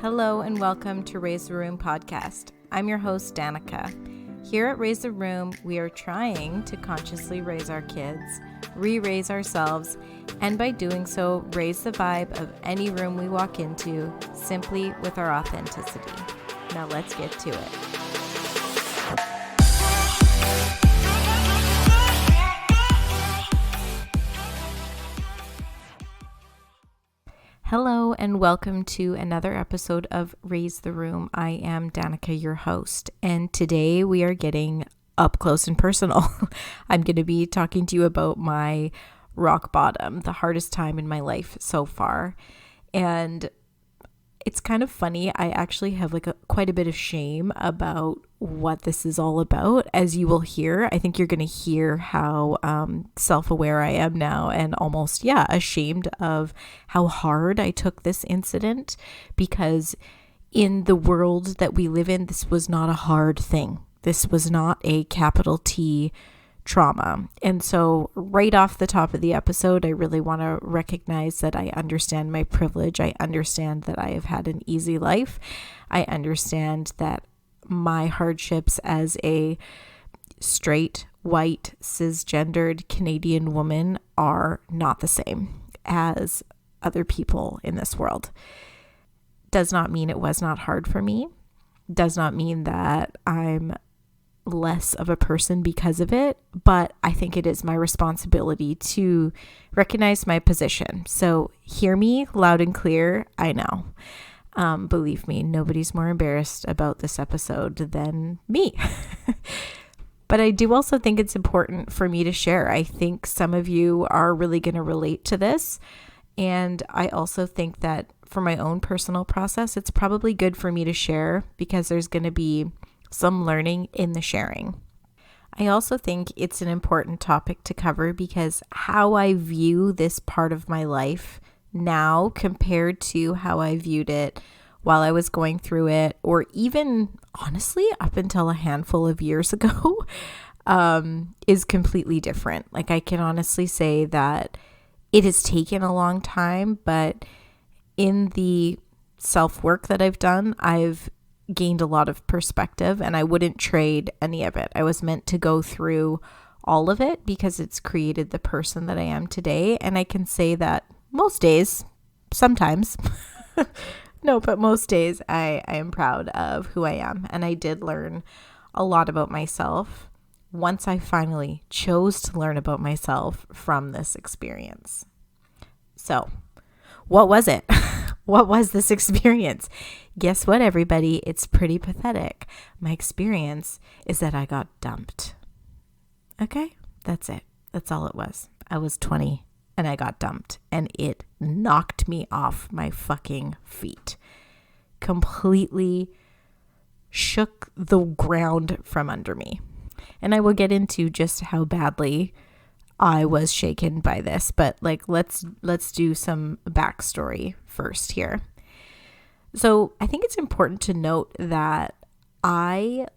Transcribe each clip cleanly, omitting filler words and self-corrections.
Hello and welcome to Raise the Room podcast. I'm your host, Danica. Here at Raise the Room, we are trying to consciously raise our kids, re-raise ourselves, and by doing so, raise the vibe of any room we walk into simply with our authenticity. Now let's get to it. Hello and welcome to another episode of Raise the Room. I am Danica, your host, and today we are getting up close and personal. I'm going to be talking to you about my rock bottom, the hardest time in my life so far. And it's kind of funny. I actually have quite a bit of shame about what this is all about. As you will hear, I think you're going to hear how self-aware I am now and almost, ashamed of how hard I took this incident, because in the world that we live in, this was not a hard thing. This was not a capital T trauma. And so right off the top of the episode, I really want to recognize that I understand my privilege. I understand that I have had an easy life. I understand that my hardships as a straight, white, cisgendered Canadian woman are not the same as other people in this world. Does not mean it was not hard for me. Does not mean that I'm less of a person because of it, but I think it is my responsibility to recognize my position. So hear me loud and clear. I know. Believe me, nobody's more embarrassed about this episode than me. But I do also think it's important for me to share. I think some of you are really going to relate to this. And I also think that for my own personal process, it's probably good for me to share because there's going to be some learning in the sharing. I also think it's an important topic to cover because how I view this part of my life now compared to how I viewed it while I was going through it, or even honestly up until a handful of years ago, is completely different. I can honestly say that it has taken a long time, but in the self-work that I've done, I've gained a lot of perspective and I wouldn't trade any of it. I was meant to go through all of it because it's created the person that I am today. And I can say that most days, sometimes, but most days I am proud of who I am. And I did learn a lot about myself once I finally chose to learn about myself from this experience. So, what was it? What was this experience? Guess what, everybody? It's pretty pathetic. My experience is that I got dumped. Okay? That's it. That's all it was. I was 20 and I got dumped and it knocked me off my fucking feet. Completely shook the ground from under me. And I will get into just how badly I was shaken by this, but let's do some backstory first here. So I think it's important to note that I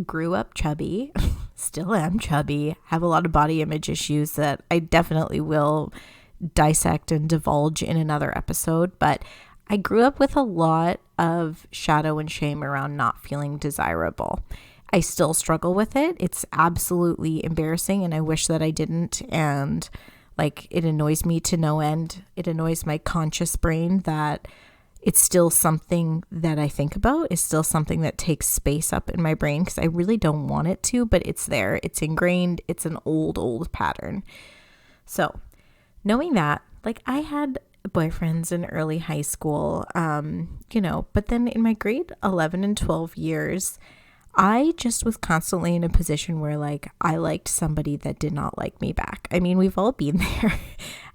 grew up chubby, still am chubby, have a lot of body image issues that I definitely will dissect and divulge in another episode, but I grew up with a lot of shadow and shame around not feeling desirable. I still struggle with it. It's absolutely embarrassing and I wish that I didn't. And it annoys me to no end. It annoys my conscious brain that it's still something that I think about. It's still something that takes space up in my brain because I really don't want it to, but it's there. It's ingrained. It's an old pattern. So knowing that, I had boyfriends in early high school, but then in my grade 11 and 12 years, I just was constantly in a position where I liked somebody that did not like me back. I mean, we've all been there.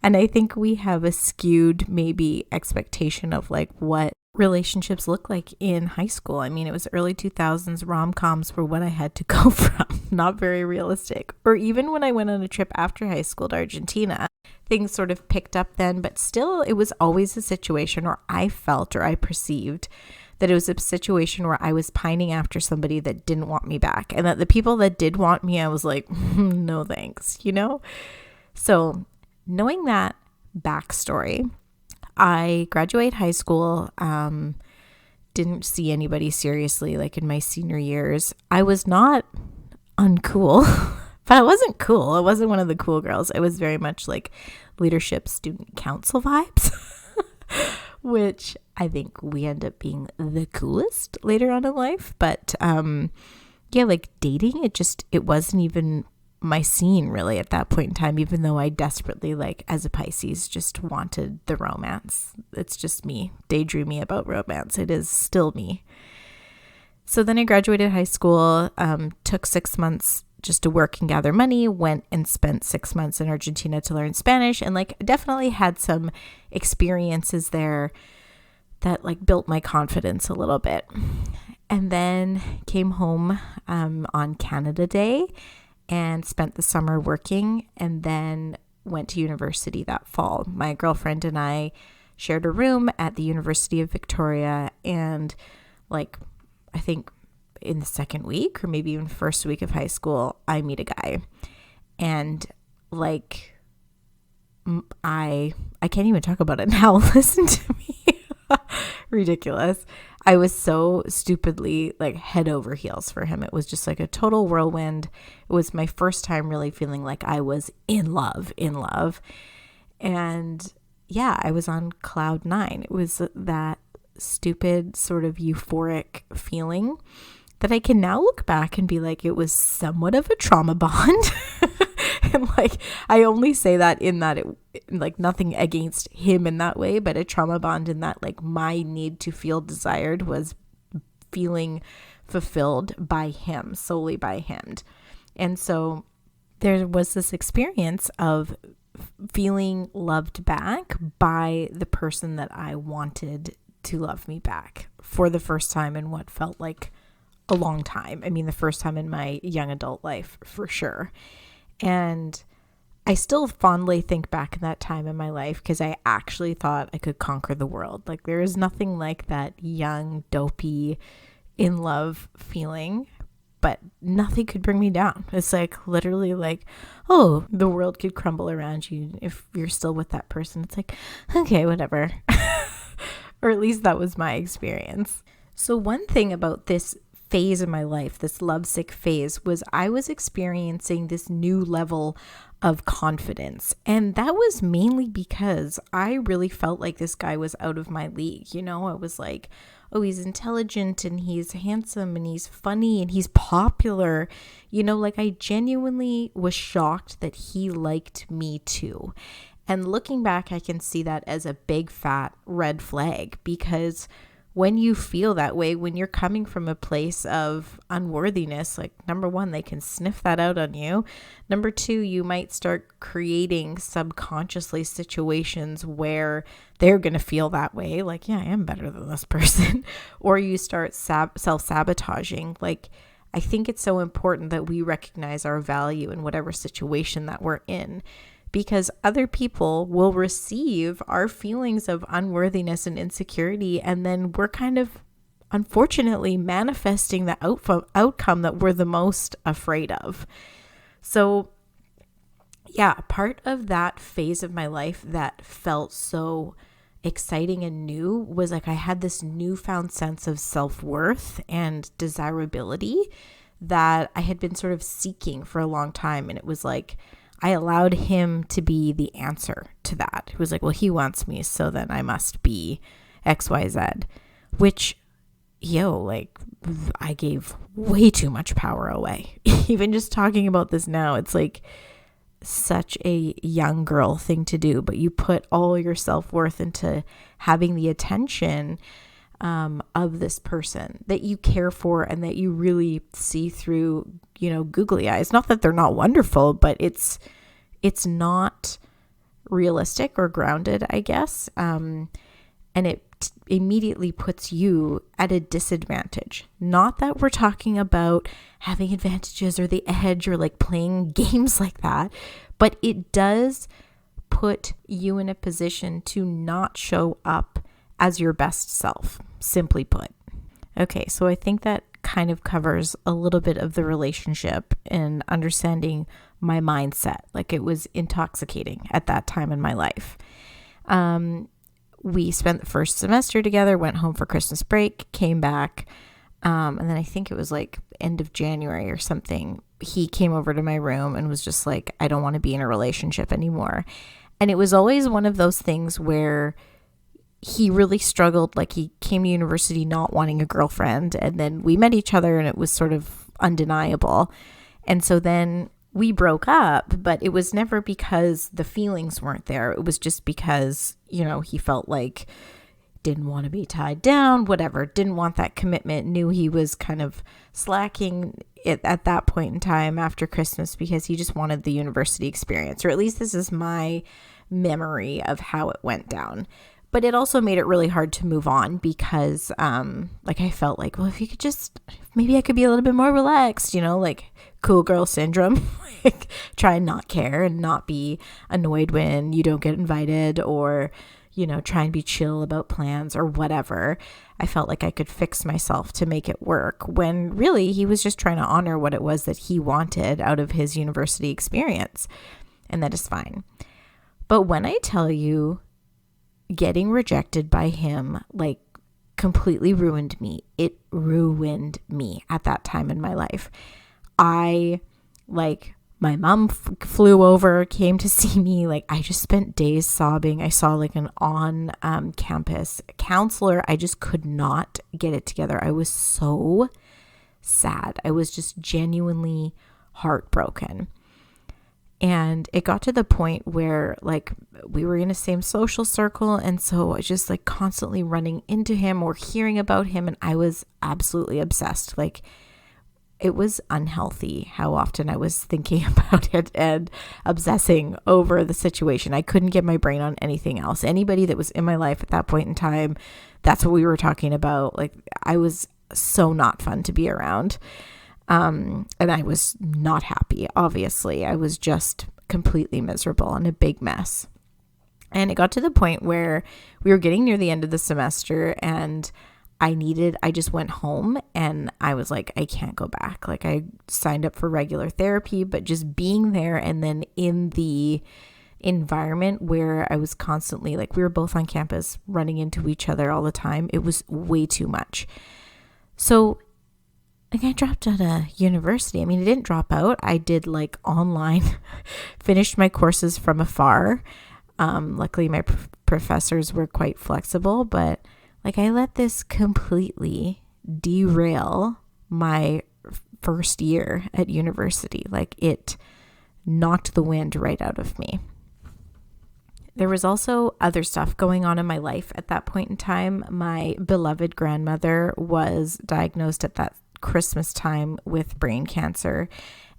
And I think we have a skewed maybe expectation of what relationships look like in high school. I mean, it was early 2000s, rom-coms were what I had to go from. Not very realistic. Or even when I went on a trip after high school to Argentina, things sort of picked up then, but still it was always a situation where I felt or I perceived that it was a situation where I was pining after somebody that didn't want me back, and that the people that did want me, I was like, no thanks, So knowing that backstory, I graduate high school, didn't see anybody seriously like in my senior years. I was not uncool, but I wasn't cool. I wasn't one of the cool girls. I was very much like leadership student council vibes, which I think we end up being the coolest later on in life. But yeah, like dating, it wasn't even my scene really at that point in time, even though I desperately, like as a Pisces, just wanted the romance. It's just me daydreaming about romance. It is still me. So then I graduated high school, took 6 months just to work and gather money, went and spent 6 months in Argentina to learn Spanish, and like definitely had some experiences there that like built my confidence a little bit. And then came home on Canada Day and spent the summer working, and then went to university that fall. My girlfriend and I shared a room at the University of Victoria, and like I think in the second week or maybe even first week of high school, I meet a guy, and like I can't even talk about it now. Listen to me. Ridiculous. I was so stupidly like head over heels for him. It was just like a total whirlwind. It was my first time really feeling like I was in love. And yeah, I was on cloud 9. It was that stupid sort of euphoric feeling that I can now look back and be like, it was somewhat of a trauma bond. And like, I only say that in that it like nothing against him in that way, but a trauma bond in that like my need to feel desired was feeling fulfilled by him, solely by him. And so there was this experience of feeling loved back by the person that I wanted to love me back for the first time in what felt like a long time. I mean, the first time in my young adult life, for sure. And I still fondly think back in that time in my life because I actually thought I could conquer the world. Like there is nothing like that young, dopey, in love feeling, but nothing could bring me down. It's like literally like, oh, the world could crumble around you if you're still with that person. It's like, okay, whatever. Or at least that was my experience. So one thing about this phase of my life, this lovesick phase, was I was experiencing this new level of confidence. And that was mainly because I really felt like this guy was out of my league. You know, I was like, oh, he's intelligent and he's handsome and he's funny and he's popular. You know, like I genuinely was shocked that he liked me too. And looking back, I can see that as a big fat red flag, because when you feel that way, when you're coming from a place of unworthiness, like number one, they can sniff that out on you. Number two, you might start creating subconsciously situations where they're going to feel that way. Like, yeah, I am better than this person. Or you start self-sabotaging. Like, I think it's so important that we recognize our value in whatever situation that we're in, because other people will receive our feelings of unworthiness and insecurity, and then we're kind of unfortunately manifesting the outcome that we're the most afraid of. So yeah, part of that phase of my life that felt so exciting and new was like I had this newfound sense of self-worth and desirability that I had been sort of seeking for a long time. And it was like I allowed him to be the answer to that. It was like, well, he wants me, so then I must be XYZ, which, like I gave way too much power away. Even just talking about this now, it's like such a young girl thing to do, but you put all your self-worth into having the attention of this person that you care for and that you really see through, googly eyes. Not that they're not wonderful, but it's not realistic or grounded, I guess. And it immediately puts you at a disadvantage. Not that we're talking about having advantages or the edge or like playing games like that, but it does put you in a position to not show up as your best self, simply put. Okay, so I think that kind of covers a little bit of the relationship and understanding my mindset. Like it was intoxicating at that time in my life. we spent the first semester together, went home for Christmas break, came back. And then I think it was like end of January or something. He came over to my room and was just like, I don't want to be in a relationship anymore. And it was always one of those things where he really struggled. Like, he came to university not wanting a girlfriend, and then we met each other and it was sort of undeniable. And so then we broke up, but it was never because the feelings weren't there. It was just because, he felt like didn't want to be tied down, whatever, didn't want that commitment, knew he was kind of slacking it at that point in time after Christmas because he just wanted the university experience, or at least this is my memory of how it went down. But it also made it really hard to move on because I felt like, well, if you could just, maybe I could be a little bit more relaxed, like cool girl syndrome, like try and not care and not be annoyed when you don't get invited, or try and be chill about plans or whatever. I felt like I could fix myself to make it work, when really he was just trying to honor what it was that he wanted out of his university experience. And that is fine. But when I tell you, getting rejected by him, like, completely ruined me. It ruined me at that time in my life. My mom flew over, came to see me. Like, I just spent days sobbing. I saw like an on-campus counselor. I just could not get it together. I was so sad. I was just genuinely heartbroken. And it got to the point where, like, we were in the same social circle. And so I was just like constantly running into him or hearing about him. And I was absolutely obsessed. Like, it was unhealthy how often I was thinking about it and obsessing over the situation. I couldn't get my brain on anything else. Anybody that was in my life at that point in time, that's what we were talking about. Like, I was so not fun to be around. And I was not happy, obviously. I was just completely miserable and a big mess. And it got to the point where we were getting near the end of the semester, and I just went home and I was like, I can't go back. Like, I signed up for regular therapy, but just being there and then in the environment where I was constantly, like, we were both on campus running into each other all the time. It was way too much. So, like, I dropped out of university. I mean, I didn't drop out. I did like online, finished my courses from afar. Luckily, my professors were quite flexible, but like, I let this completely derail my first year at university. Like, it knocked the wind right out of me. There was also other stuff going on in my life at that point in time. My beloved grandmother was diagnosed at that Christmas time with brain cancer,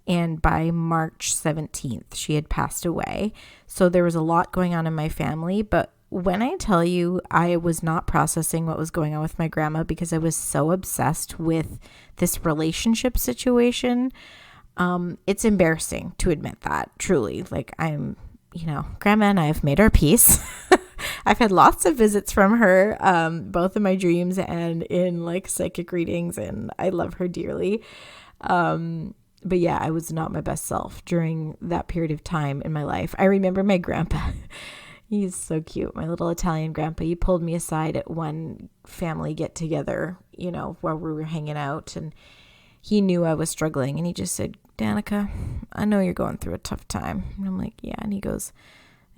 and by March 17th she had passed away. So there was a lot going on in my family, but when I tell you I was not processing what was going on with my grandma because I was so obsessed with this relationship situation, it's embarrassing to admit that, truly. Like, I'm, Grandma and I have made our peace. I've had lots of visits from her, both in my dreams and in like psychic readings, and I love her dearly. But yeah, I was not my best self during that period of time in my life. I remember my grandpa. He's so cute. My little Italian grandpa. He pulled me aside at one family get together, while we were hanging out, and he knew I was struggling, and he just said, Danica, I know you're going through a tough time. And I'm like, yeah. And he goes,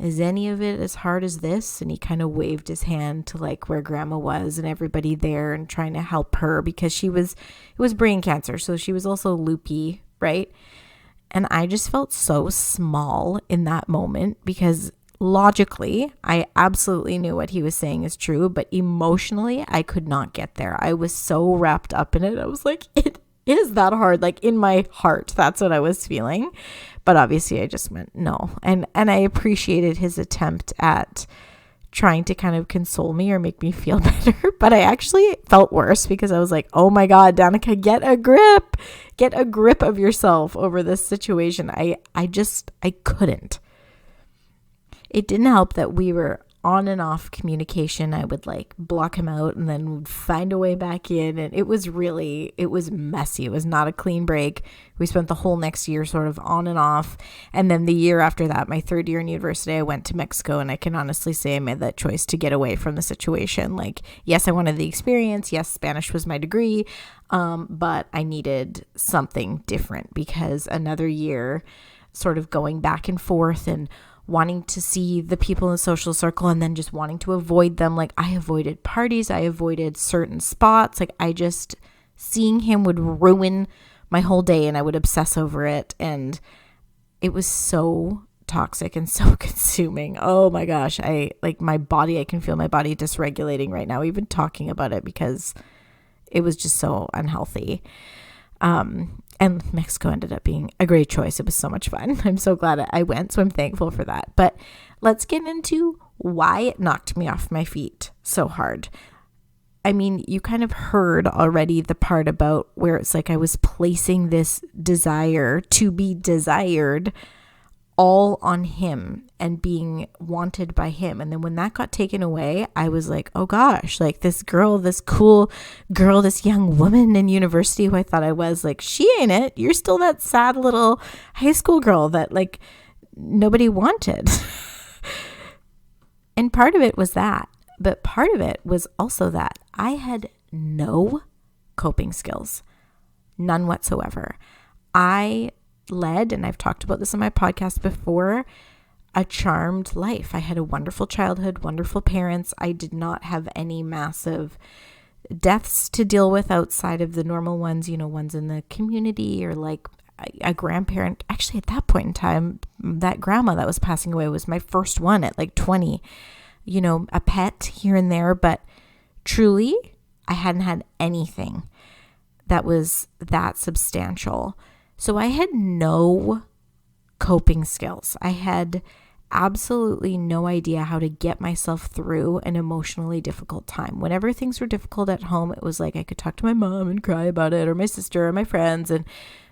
is any of it as hard as this? And he kind of waved his hand to like where grandma was and everybody there, and trying to help her because it was brain cancer. So she was also loopy, right? And I just felt so small in that moment because logically, I absolutely knew what he was saying is true, but emotionally, I could not get there. I was so wrapped up in it. I was like, it is that hard? Like, in my heart, that's what I was feeling. But obviously I just went, no. And I appreciated his attempt at trying to kind of console me or make me feel better. But I actually felt worse because I was like, oh my God, Danica, get a grip of yourself over this situation. I couldn't. It didn't help that we were on and off communication. I would like block him out and then would find a way back in. And it was messy. It was not a clean break. We spent the whole next year sort of on and off. And then the year after that, my third year in university, I went to Mexico, and I can honestly say I made that choice to get away from the situation. Like, yes, I wanted the experience. Yes, Spanish was my degree. But I needed something different, because another year sort of going back and forth and wanting to see the people in the social circle and then just wanting to avoid them. Like, I avoided parties. I avoided certain spots. Like, seeing him would ruin my whole day, and I would obsess over it. And it was so toxic and so consuming. Oh my gosh. I can feel my body dysregulating right now, even talking about it, because it was just so unhealthy. And Mexico ended up being a great choice. It was so much fun. I'm so glad I went, so I'm thankful for that. But let's get into why it knocked me off my feet so hard. I mean, you kind of heard already the part about where it's like I was placing this desire to be desired all on him and being wanted by him. And then when that got taken away, I was like, oh gosh, like this girl, this cool girl, this young woman in university who I thought I was, like, she ain't it. You're still that sad little high school girl that like nobody wanted. And part of it was that, but part of it was also that I had no coping skills, none whatsoever. I led, and I've talked about this on my podcast before, a charmed life. I had a wonderful childhood, wonderful parents. I did not have any massive deaths to deal with outside of the normal ones, ones in the community, or like a grandparent. Actually, at that point in time, that grandma that was passing away was my first one at like 20, a pet here and there. But truly, I hadn't had anything that was that substantial. So I had no coping skills. I had absolutely no idea how to get myself through an emotionally difficult time. Whenever things were difficult at home, it was like I could talk to my mom and cry about it, or my sister or my friends, and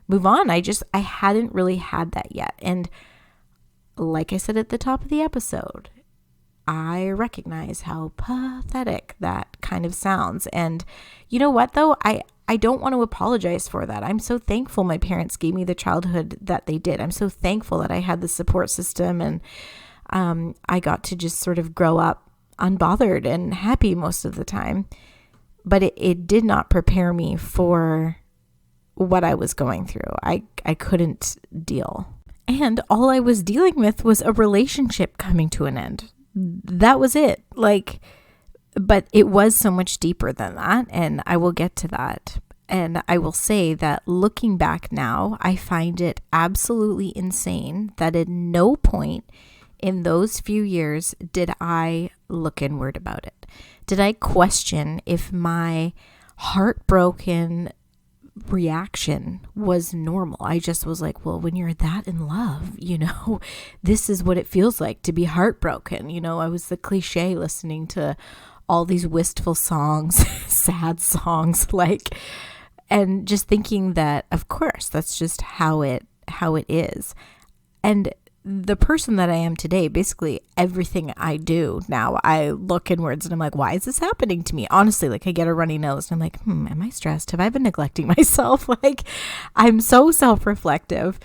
move on. I hadn't really had that yet. And like I said at the top of the episode, I recognize how pathetic that kind of sounds. And you know what, though? I don't want to apologize for that. I'm so thankful my parents gave me the childhood that they did. I'm so thankful that I had the support system, and I got to just sort of grow up unbothered and happy most of the time. But it did not prepare me for what I was going through. I couldn't deal. And all I was dealing with was a relationship coming to an end. That was it. But it was so much deeper than that, and I will get to that. And I will say that looking back now, I find it absolutely insane that at no point in those few years did I look inward about it. Did I question if my heartbroken reaction was normal? I just was like, well, when you're that in love, this is what it feels like to be heartbroken. I was the cliche listening to all these wistful songs, sad songs, and just thinking that, of course, that's just how it is. And the person that I am today, basically everything I do now, I look inwards and I'm like, why is this happening to me? Honestly, I get a runny nose and I'm like, am I stressed? Have I been neglecting myself? I'm so self-reflective.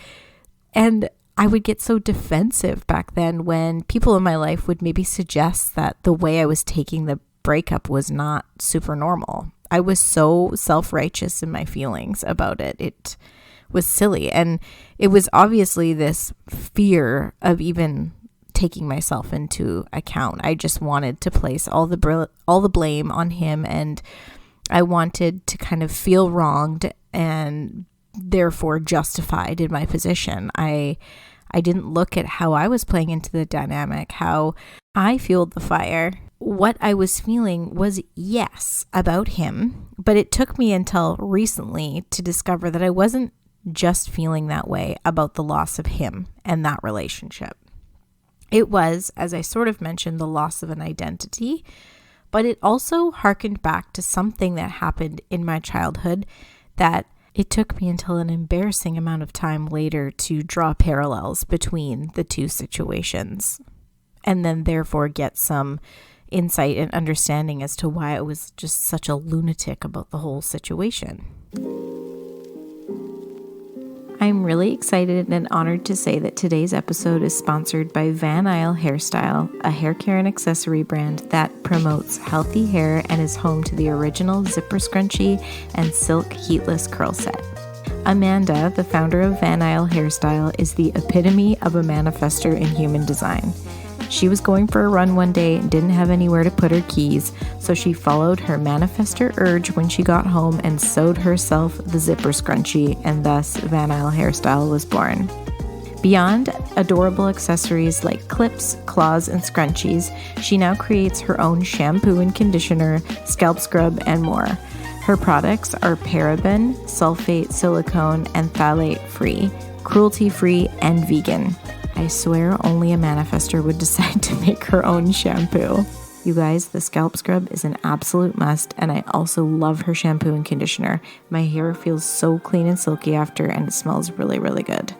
And I would get so defensive back then when people in my life would maybe suggest that the way I was taking the breakup was not super normal. I was so self-righteous in my feelings about it. It was silly. And it was obviously this fear of even taking myself into account. I just wanted to place all the blame on him, and I wanted to kind of feel wronged and therefore justified in my position. I didn't look at how I was playing into the dynamic, how I fueled the fire. What I was feeling was yes about him, but it took me until recently to discover that I wasn't just feeling that way about the loss of him and that relationship. It was, as I sort of mentioned, the loss of an identity, but it also harkened back to something that happened in my childhood that it took me until an embarrassing amount of time later to draw parallels between the two situations. and then therefore get some insight and understanding as to why I was just such a lunatic about the whole situation. I'm really excited and honored to say that today's episode is sponsored by Van Isle Hairstyle, a hair care and accessory brand that promotes healthy hair and is home to the original zipper scrunchie and silk heatless curl set. Amanda, the founder of Van Isle Hairstyle, is the epitome of a manifester in human design. She was going for a run one day and didn't have anywhere to put her keys, so she followed her manifestor urge when she got home and sewed herself the zipper scrunchie, and thus Van Isle Hairstyle was born. Beyond adorable accessories like clips, claws, and scrunchies, she now creates her own shampoo and conditioner, scalp scrub, and more. Her products are paraben, sulfate, silicone, and phthalate free, cruelty free, and vegan. I swear only a manifestor would decide to make her own shampoo. You guys, the scalp scrub is an absolute must, and I also love her shampoo and conditioner. My hair feels so clean and silky after, and it smells really, really good.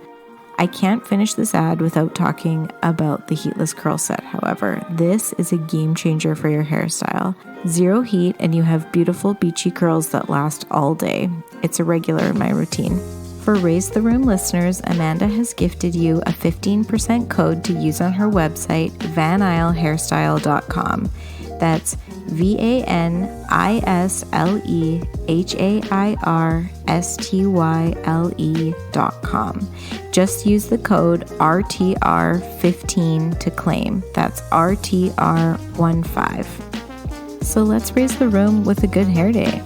I can't finish this ad without talking about the heatless curl set, however. This is a game changer for your hairstyle. Zero heat, and you have beautiful beachy curls that last all day. It's a regular in my routine. For Raise the Room listeners, Amanda has gifted you a 15% code to use on her website, vanislehairstyle.com. That's VANISLEHAIRSTYLE.com. Just use the code RTR15 to claim. That's RTR15. So let's raise the room with a good hair day.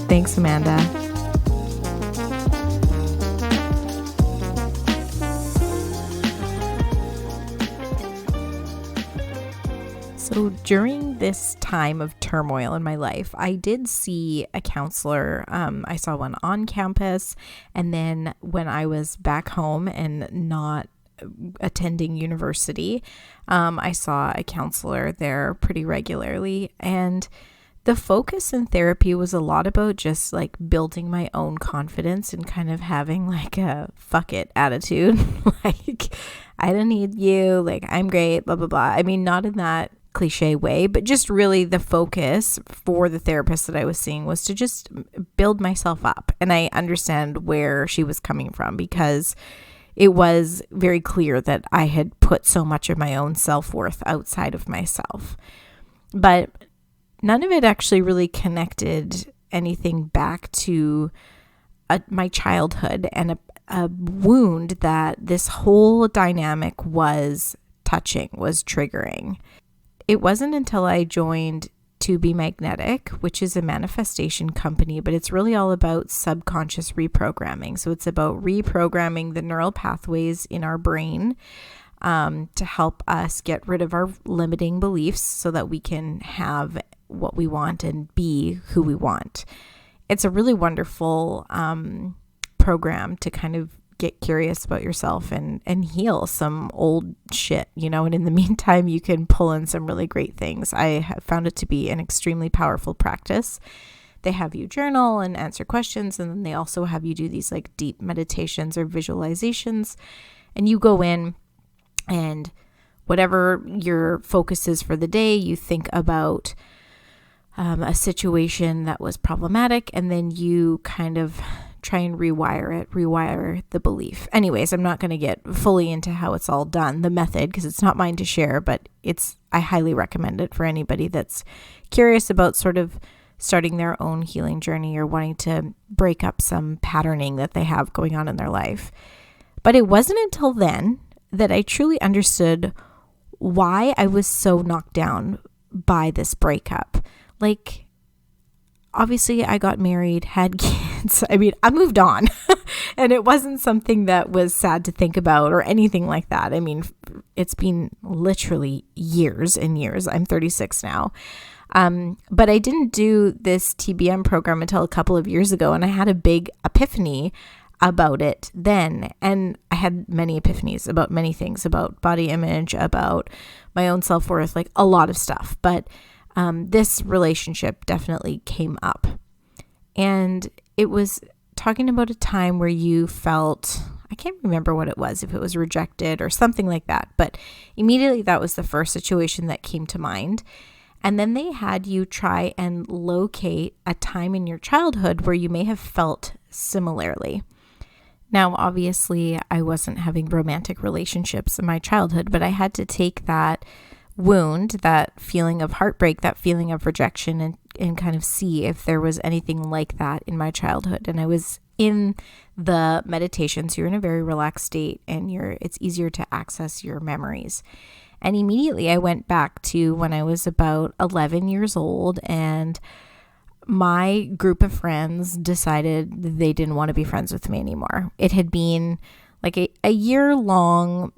Thanks, Amanda. So during this time of turmoil in my life, I did see a counselor. I saw one on campus, and then when I was back home and not attending university, I saw a counselor there pretty regularly. And the focus in therapy was a lot about just like building my own confidence and kind of having like a fuck it attitude. Like, I don't need you. Like, I'm great, blah, blah, blah. I mean, not in that cliche way, but just really the focus for the therapist that I was seeing was to just build myself up. And I understand where she was coming from, because it was very clear that I had put so much of my own self-worth outside of myself. But none of it actually really connected anything back to my childhood and a wound that this whole dynamic was touching, was triggering. It wasn't until I joined To Be Magnetic, which is a manifestation company, but it's really all about subconscious reprogramming. So it's about reprogramming the neural pathways in our brain to help us get rid of our limiting beliefs so that we can have what we want and be who we want. It's a really wonderful program to kind of get curious about yourself and heal some old shit, and in the meantime, you can pull in some really great things. I have found it to be an extremely powerful practice. They have you journal and answer questions, and then they also have you do these like deep meditations or visualizations, and you go in and whatever your focus is for the day, you think about a situation that was problematic, and then you kind of try and rewire the belief. Anyways, I'm not going to get fully into how it's all done, the method, because it's not mine to share, but I highly recommend it for anybody that's curious about sort of starting their own healing journey or wanting to break up some patterning that they have going on in their life. But it wasn't until then that I truly understood why I was so knocked down by this breakup. Like, obviously, I got married, had kids. I mean, I moved on, and it wasn't something that was sad to think about or anything like that. I mean, it's been literally years and years. I'm 36 now. But I didn't do this TBM program until a couple of years ago, and I had a big epiphany about it then. And I had many epiphanies about many things, about body image, about my own self-worth, like a lot of stuff. But this relationship definitely came up. And it was talking about a time where you felt, I can't remember what it was, if it was rejected or something like that. But immediately that was the first situation that came to mind. And then they had you try and locate a time in your childhood where you may have felt similarly. Now, obviously, I wasn't having romantic relationships in my childhood, but I had to take that wound, that feeling of heartbreak, that feeling of rejection, and kind of see if there was anything like that in my childhood. And I was in the meditation, so you're in a very relaxed state, and it's easier to access your memories. And immediately I went back to when I was about 11 years old, and my group of friends decided they didn't want to be friends with me anymore. It had been like a year-long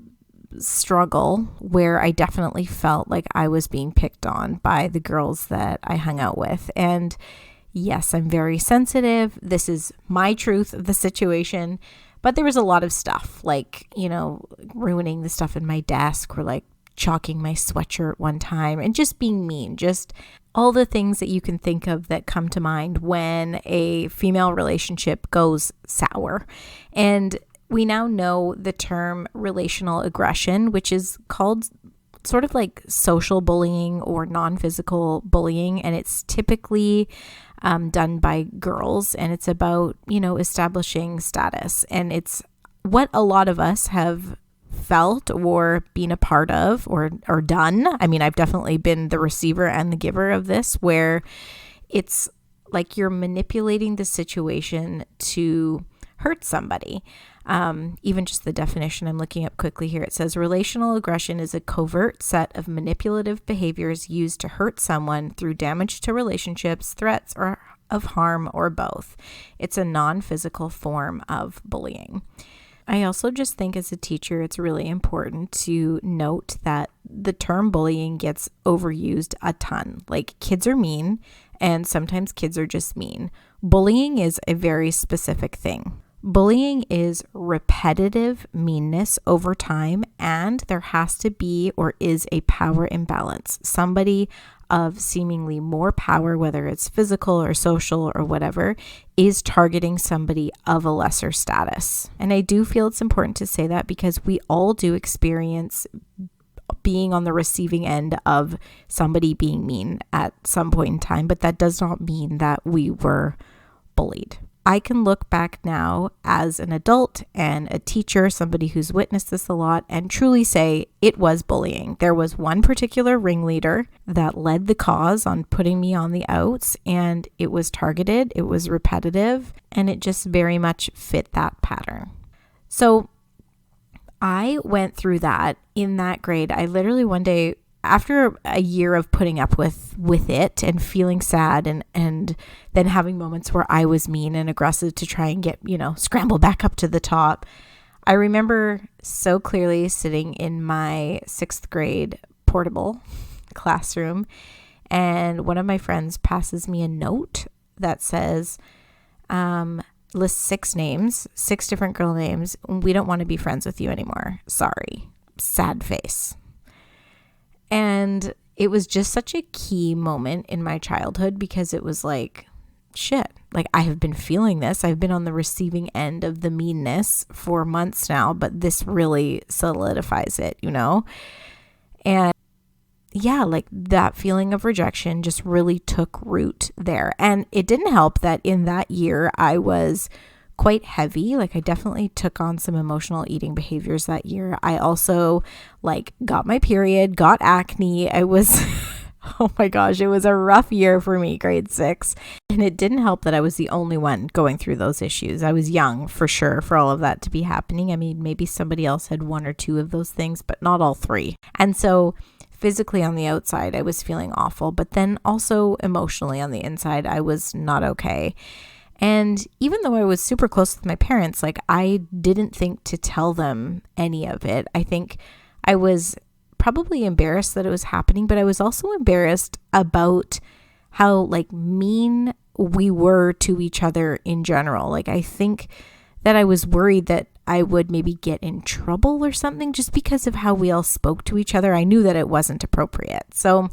struggle where I definitely felt like I was being picked on by the girls that I hung out with. And yes, I'm very sensitive. This is my truth of the situation. But there was a lot of stuff like, ruining the stuff in my desk, or like chalking my sweatshirt one time, and just being mean, just all the things that you can think of that come to mind when a female relationship goes sour. And we now know the term relational aggression, which is called sort of like social bullying or non-physical bullying. And it's typically done by girls, and it's about, establishing status. And it's what a lot of us have felt or been a part of or done. I mean, I've definitely been the receiver and the giver of this, where it's like you're manipulating the situation to hurt somebody. Even just the definition I'm looking up quickly here, it says relational aggression is a covert set of manipulative behaviors used to hurt someone through damage to relationships, threats, or of harm, or both. It's a non-physical form of bullying. I also just think as a teacher, it's really important to note that the term bullying gets overused a ton. Like, kids are mean, and sometimes kids are just mean. Bullying is a very specific thing. Bullying is repetitive meanness over time, and there has to be or is a power imbalance. Somebody of seemingly more power, whether it's physical or social or whatever, is targeting somebody of a lesser status. And I do feel it's important to say that because we all do experience being on the receiving end of somebody being mean at some point in time, but that does not mean that we were bullied. I can look back now as an adult and a teacher, somebody who's witnessed this a lot, and truly say it was bullying. There was one particular ringleader that led the cause on putting me on the outs, and it was targeted, it was repetitive, and it just very much fit that pattern. So I went through that in that grade. I literally one day, after a year of putting up with it and feeling sad and then having moments where I was mean and aggressive to try and get, scramble back up to the top, I remember so clearly sitting in my 6th grade portable classroom, and one of my friends passes me a note that says, lists 6 names, 6 different girl names. We don't want to be friends with you anymore. Sorry. Sad face. And it was just such a key moment in my childhood because it was like, shit, like I have been feeling this. I've been on the receiving end of the meanness for months now, but this really solidifies it, And yeah, like that feeling of rejection just really took root there. And it didn't help that in that year I was quite heavy. Like I definitely took on some emotional eating behaviors that year. I also got my period, got acne. I was, oh my gosh, it was a rough year for me, grade 6. And it didn't help that I was the only one going through those issues. I was young for sure for all of that to be happening. I mean, maybe somebody else had 1 or 2 of those things, but not all 3. And so physically on the outside, I was feeling awful, but then also emotionally on the inside, I was not okay. And even though I was super close with my parents, I didn't think to tell them any of it. I think I was probably embarrassed that it was happening, but I was also embarrassed about how mean we were to each other in general. I think that I was worried that I would maybe get in trouble or something just because of how we all spoke to each other. I knew that it wasn't appropriate. So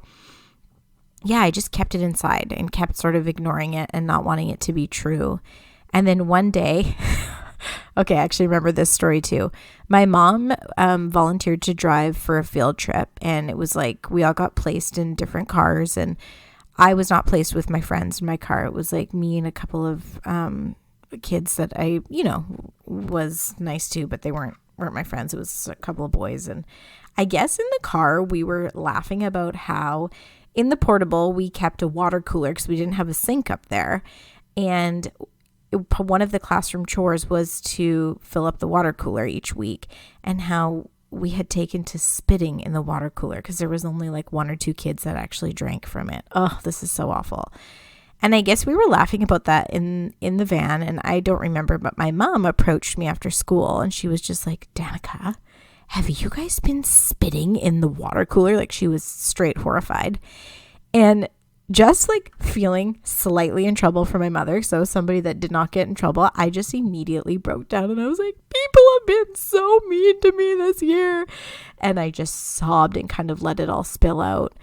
yeah, I just kept it inside and kept sort of ignoring it and not wanting it to be true. And then one day, Okay, I actually remember this story too. My mom volunteered to drive for a field trip, and it was like we all got placed in different cars, and I was not placed with my friends in my car. It was like me and a couple of kids that I, was nice to, but they weren't my friends. It was a couple of boys, and I guess in the car we were laughing about how in the portable we kept a water cooler because we didn't have a sink up there, and one of the classroom chores was to fill up the water cooler each week, and how we had taken to spitting in the water cooler because there was only like one or two kids that actually drank from it. Oh, this is so awful. And I guess we were laughing about that in the van, and I don't remember, but my mom approached me after school and she was just like, Danica, have you guys been spitting in the water cooler? Like, she was straight horrified. And just like feeling slightly in trouble for my mother, so somebody that did not get in trouble, I just immediately broke down and I was like, people have been so mean to me this year. And I just sobbed and kind of let it all spill out.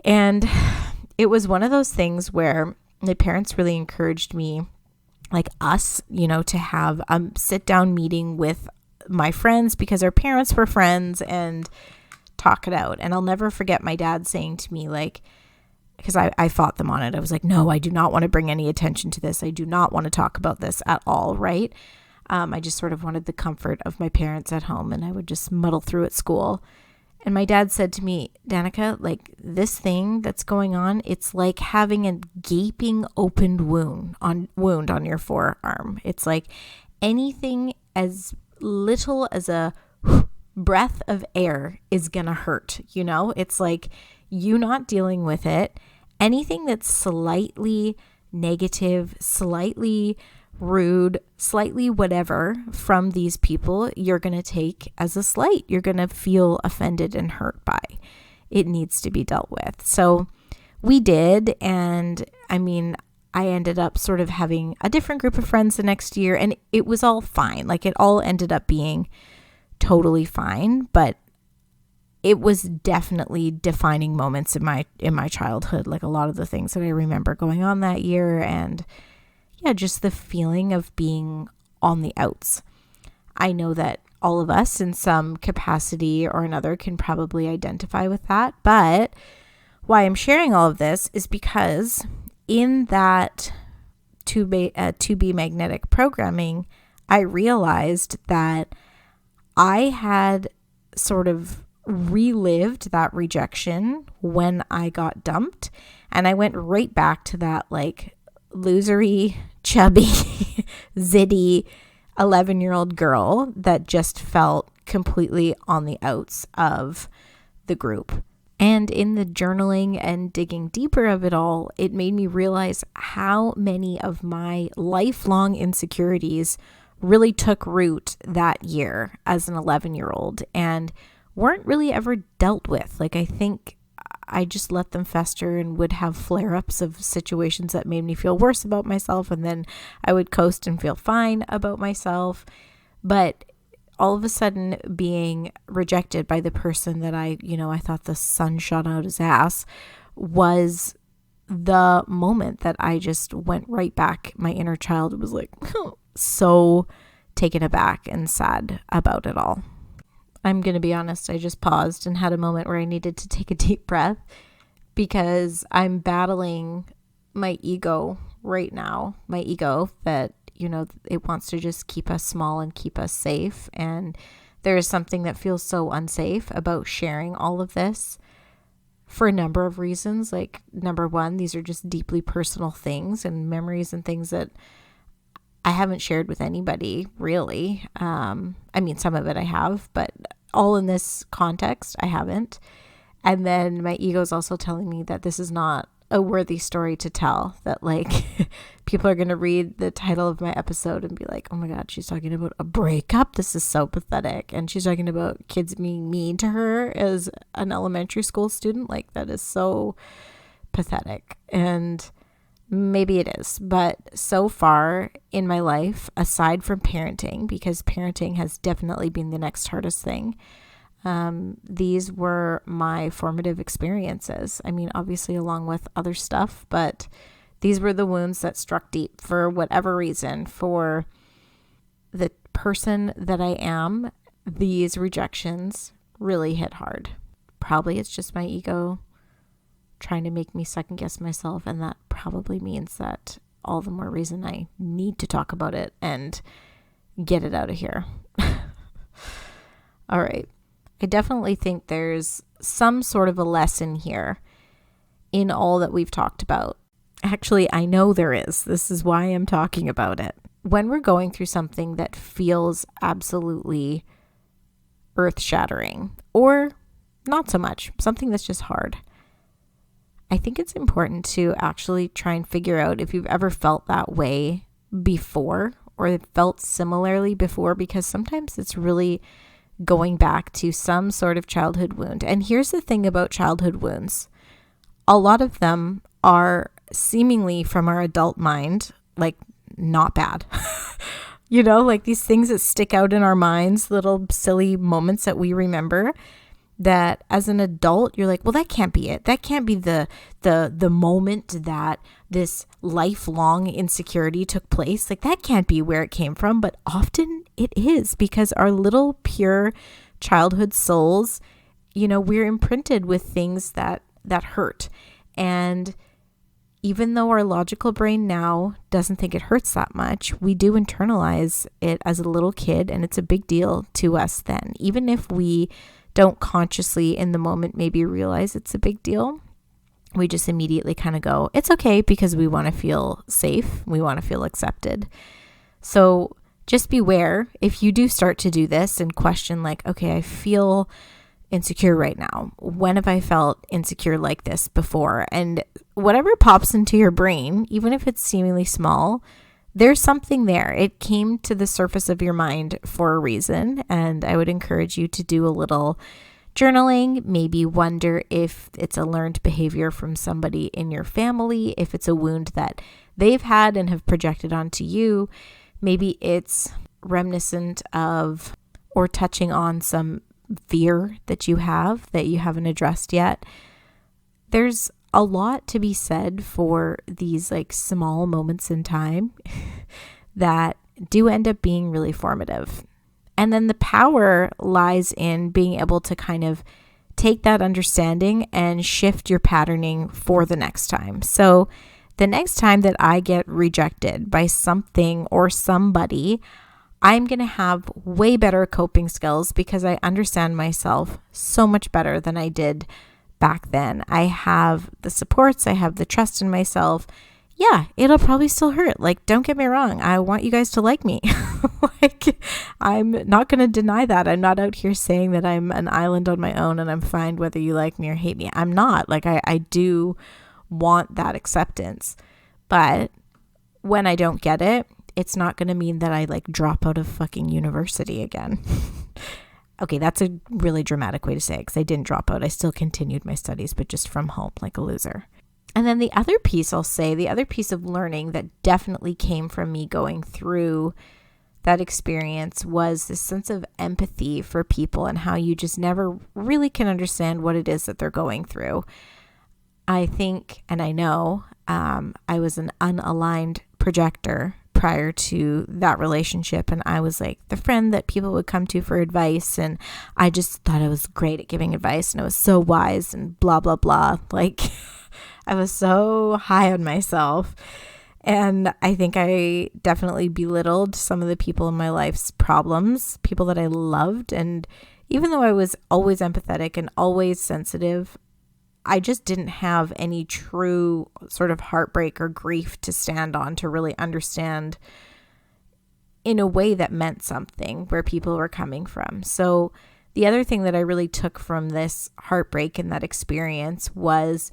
And it was one of those things where my parents really encouraged me, like us, to have a sit down meeting with my friends because our parents were friends and talk it out. And I'll never forget my dad saying to me, like, because I fought them on it. I was like, no, I do not want to bring any attention to this. I do not want to talk about this at all, right? I just sort of wanted the comfort of my parents at home, and I would just muddle through at school. And my dad said to me, Danica, like, this thing that's going on, it's like having a gaping opened wound on your forearm. It's like anything as little as a breath of air is gonna hurt, It's like you not dealing with it. Anything that's slightly negative, slightly rude, slightly whatever from these people, you're going to take as a slight. You're going to feel offended and hurt by. It needs to be dealt with. So we did. And I mean, I ended up sort of having a different group of friends the next year, and it was all fine. Like, it all ended up being totally fine, but it was definitely defining moments in my childhood, like a lot of the things that I remember going on that year, and yeah, just the feeling of being on the outs. I know that all of us in some capacity or another can probably identify with that, but why I'm sharing all of this is because in that to be magnetic programming, I realized that I had sort of relived that rejection when I got dumped, and I went right back to that like losery, chubby, zitty 11-year-old girl that just felt completely on the outs of the group. And in the journaling and digging deeper of it all, it made me realize how many of my lifelong insecurities really took root that year as an 11-year-old and weren't really ever dealt with. Like, I think I just let them fester and would have flare-ups of situations that made me feel worse about myself, and then I would coast and feel fine about myself. But all of a sudden, being rejected by the person that I thought the sun shone out his ass was the moment that I just went right back. My inner child was like so taken aback and sad about it all. I'm going to be honest, I just paused and had a moment where I needed to take a deep breath because I'm battling my ego right now. My ego that, it wants to just keep us small and keep us safe. And there is something that feels so unsafe about sharing all of this for a number of reasons. Like, number one, these are just deeply personal things and memories and things that I haven't shared with anybody, really. I mean, some of it I have, but all in this context, I haven't. And then my ego is also telling me that this is not a worthy story to tell, that like people are going to read the title of my episode and be like, oh my God, she's talking about a breakup. This is so pathetic. And she's talking about kids being mean to her as an elementary school student. Like, that is so pathetic. And maybe it is, but so far in my life, aside from parenting, because parenting has definitely been the next hardest thing, these were my formative experiences. I mean, obviously along with other stuff, but these were the wounds that struck deep for whatever reason, for the person that I am, these rejections really hit hard. Probably it's just my ego trying to make me second guess myself, and that probably means that all the more reason I need to talk about it and get it out of here. All right. I definitely think there's some sort of a lesson here in all that we've talked about. Actually, I know there is. This is why I'm talking about it. When we're going through something that feels absolutely earth-shattering, or not so much, something that's just hard, I think it's important to actually try and figure out if you've ever felt that way before or felt similarly before, because sometimes it's really going back to some sort of childhood wound. And here's the thing about childhood wounds. A lot of them are seemingly from our adult mind, like not bad. Like these things that stick out in our minds, little silly moments that we remember, that as an adult, you're like, well, that can't be it. That can't be the moment that this lifelong insecurity took place. Like that can't be where it came from. But often it is, because our little pure childhood souls, we're imprinted with things that hurt. And even though our logical brain now doesn't think it hurts that much, we do internalize it as a little kid, and it's a big deal to us then. Even if we don't consciously in the moment maybe realize it's a big deal, we just immediately kind of go, it's okay, because we want to feel safe. We want to feel accepted. So just beware if you do start to do this and question, like, okay, I feel insecure right now. When have I felt insecure like this before? And whatever pops into your brain, even if it's seemingly small, there's something there. It came to the surface of your mind for a reason. And I would encourage you to do a little journaling, maybe wonder if it's a learned behavior from somebody in your family, if it's a wound that they've had and have projected onto you. Maybe it's reminiscent of or touching on some fear that you haven't addressed yet. There's a lot to be said for these like small moments in time that do end up being really formative. And then the power lies in being able to kind of take that understanding and shift your patterning for the next time. So the next time that I get rejected by something or somebody, I'm going to have way better coping skills because I understand myself so much better than I did back then. I have the supports, I have the trust in myself. Yeah, it'll probably still hurt. Like, don't get me wrong. I want you guys to like me. Like, I'm not going to deny that. I'm not out here saying that I'm an island on my own and I'm fine whether you like me or hate me. I'm not. Like, I do want that acceptance. But when I don't get it, it's not going to mean that I like drop out of fucking university again. Okay, that's a really dramatic way to say it, because I didn't drop out. I still continued my studies, but just from home like a loser. And then the other piece of learning that definitely came from me going through that experience was this sense of empathy for people and how you just never really can understand what it is that they're going through. I think, and I know, I was an unaligned projector prior to that relationship, and I was like the friend that people would come to for advice, and I just thought I was great at giving advice and I was so wise and blah blah blah. Like I was so high on myself, and I think I definitely belittled some of the people in my life's problems, people that I loved. And even though I was always empathetic and always sensitive, I just didn't have any true sort of heartbreak or grief to stand on to really understand in a way that meant something where people were coming from. So the other thing that I really took from this heartbreak and that experience was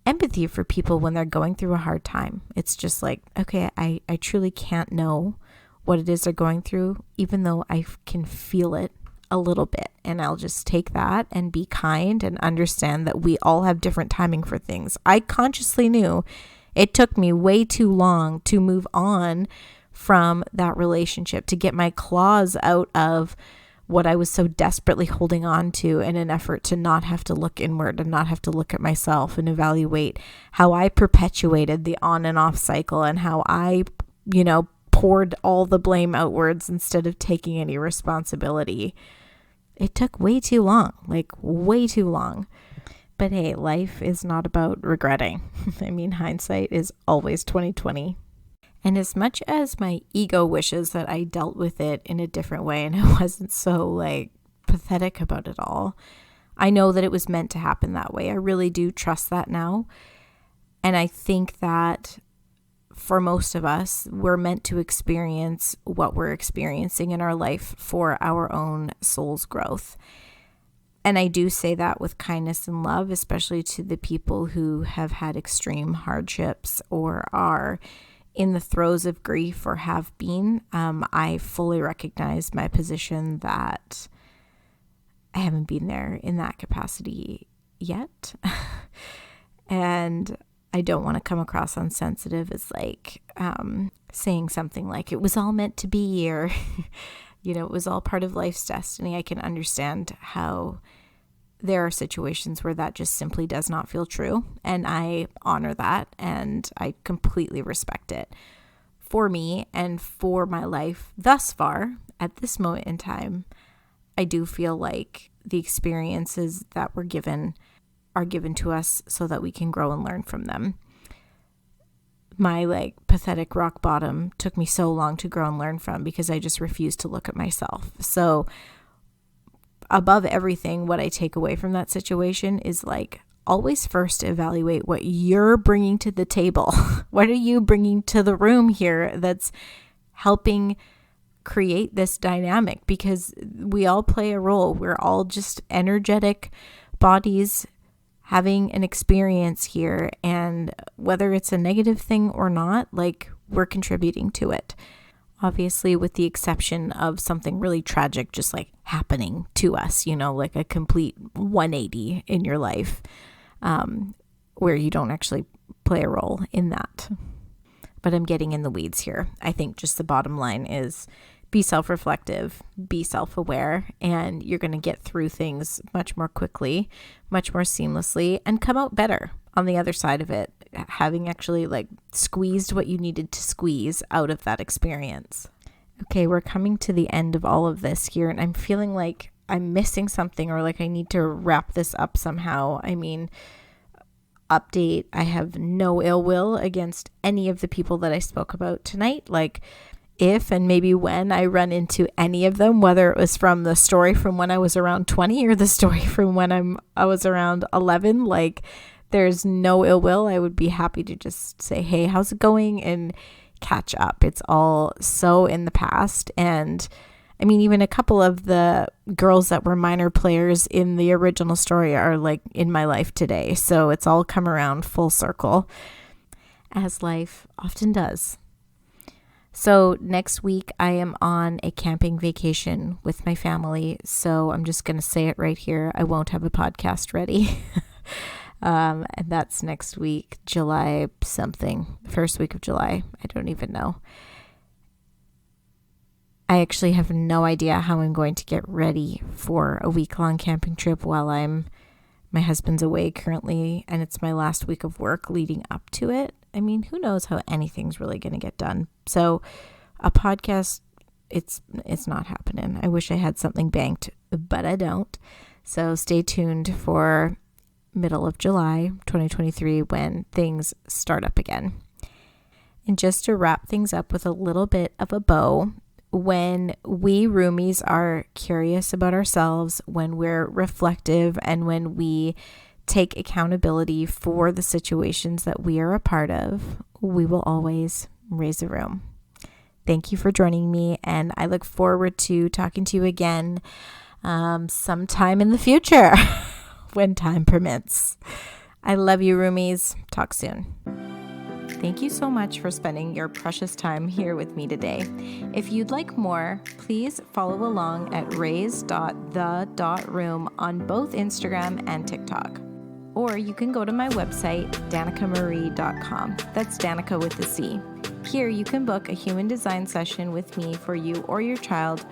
empathy for people when they're going through a hard time. It's just like, okay, I truly can't know what it is they're going through, even though I can feel it a little bit, and I'll just take that and be kind and understand that we all have different timing for things. I consciously knew it took me way too long to move on from that relationship, to get my claws out of what I was so desperately holding on to in an effort to not have to look inward and not have to look at myself and evaluate how I perpetuated the on and off cycle and how I, poured all the blame outwards instead of taking any responsibility. It took way too long, like way too long. But hey, life is not about regretting. I mean, hindsight is always 2020. And as much as my ego wishes that I dealt with it in a different way and I wasn't so like pathetic about it all, I know that it was meant to happen that way. I really do trust that now. And I think that for most of us, we're meant to experience what we're experiencing in our life for our own soul's growth. And I do say that with kindness and love, especially to the people who have had extreme hardships or are in the throes of grief or have been. I fully recognize my position that I haven't been there in that capacity yet. And I don't want to come across insensitive as like saying something like it was all meant to be, or it was all part of life's destiny. I can understand how there are situations where that just simply does not feel true, and I honor that and I completely respect it. For me and for my life thus far, at this moment in time, I do feel like the experiences that we're given are given to us so that we can grow and learn from them. My like pathetic rock bottom took me so long to grow and learn from because I just refused to look at myself. So above everything, what I take away from that situation is like always first evaluate what you're bringing to the table. What are you bringing to the room here that's helping create this dynamic? Because we all play a role. We're all just energetic bodies having an experience here, and whether it's a negative thing or not, like we're contributing to it. Obviously, with the exception of something really tragic just like happening to us, like a complete 180 in your life, where you don't actually play a role in that. But I'm getting in the weeds here. I think just the bottom line is be self-reflective, be self-aware, and you're going to get through things much more quickly, much more seamlessly, and come out better on the other side of it, having actually like squeezed what you needed to squeeze out of that experience. Okay, we're coming to the end of all of this here, and I'm feeling like I'm missing something or like I need to wrap this up somehow. I mean, update, I have no ill will against any of the people that I spoke about tonight. Like, if and maybe when I run into any of them, whether it was from the story from when I was around 20 or the story from when I was around 11, like there's no ill will. I would be happy to just say, hey, how's it going? And catch up. It's all so in the past. And I mean, even a couple of the girls that were minor players in the original story are like in my life today. So it's all come around full circle, as life often does. So next week I am on a camping vacation with my family. So I'm just going to say it right here. I won't have a podcast ready. And that's next week, July something, first week of July. I don't even know. I actually have no idea how I'm going to get ready for a week-long camping trip while my husband's away currently, and it's my last week of work leading up to it. I mean, who knows how anything's really going to get done. So a podcast, it's not happening. I wish I had something banked, but I don't. So stay tuned for middle of July 2023 when things start up again. And just to wrap things up with a little bit of a bow, when we roomies are curious about ourselves, when we're reflective, and when we take accountability for the situations that we are a part of, we will always raise the room. Thank you for joining me, and I look forward to talking to you again sometime in the future when time permits. I love you, roomies. Talk soon. Thank you so much for spending your precious time here with me today. If you'd like more, please follow along at raise.the.room on both Instagram and TikTok. Or you can go to my website, danicamarie.com. That's Danica with a C. Here you can book a human design session with me for you or your child,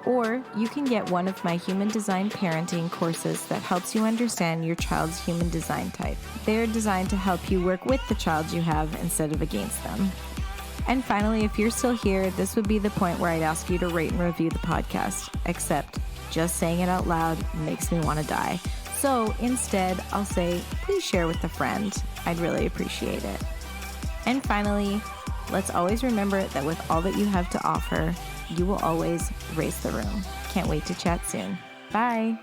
or you can get one of my human design parenting courses that helps you understand your child's human design type. They're designed to help you work with the child you have instead of against them. And finally, if you're still here, this would be the point where I'd ask you to rate and review the podcast, except just saying it out loud makes me want to die. So instead, I'll say, please share with a friend. I'd really appreciate it. And finally, let's always remember that with all that you have to offer, you will always raise the room. Can't wait to chat soon. Bye.